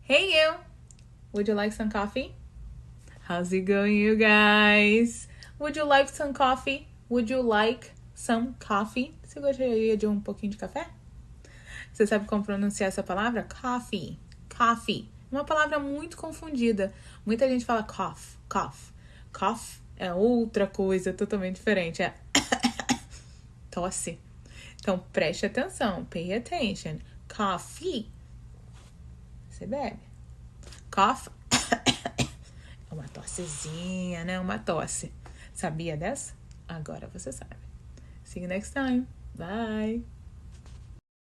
Hey you! Would you like some coffee? How's it going, you guys? Would you like some coffee? Would you like some coffee? Você gostaria de um pouquinho de café? Você sabe como pronunciar essa palavra? Coffee. Coffee. Uma palavra muito confundida. Muita gente fala cough, cough. Cough é outra coisa totalmente diferente. É tosse. Então, preste atenção. Pay attention. Coffee. Você bebe. Cough é uma tossezinha, né? Uma tosse. Sabia dessa? Agora você sabe. See you next time. Bye.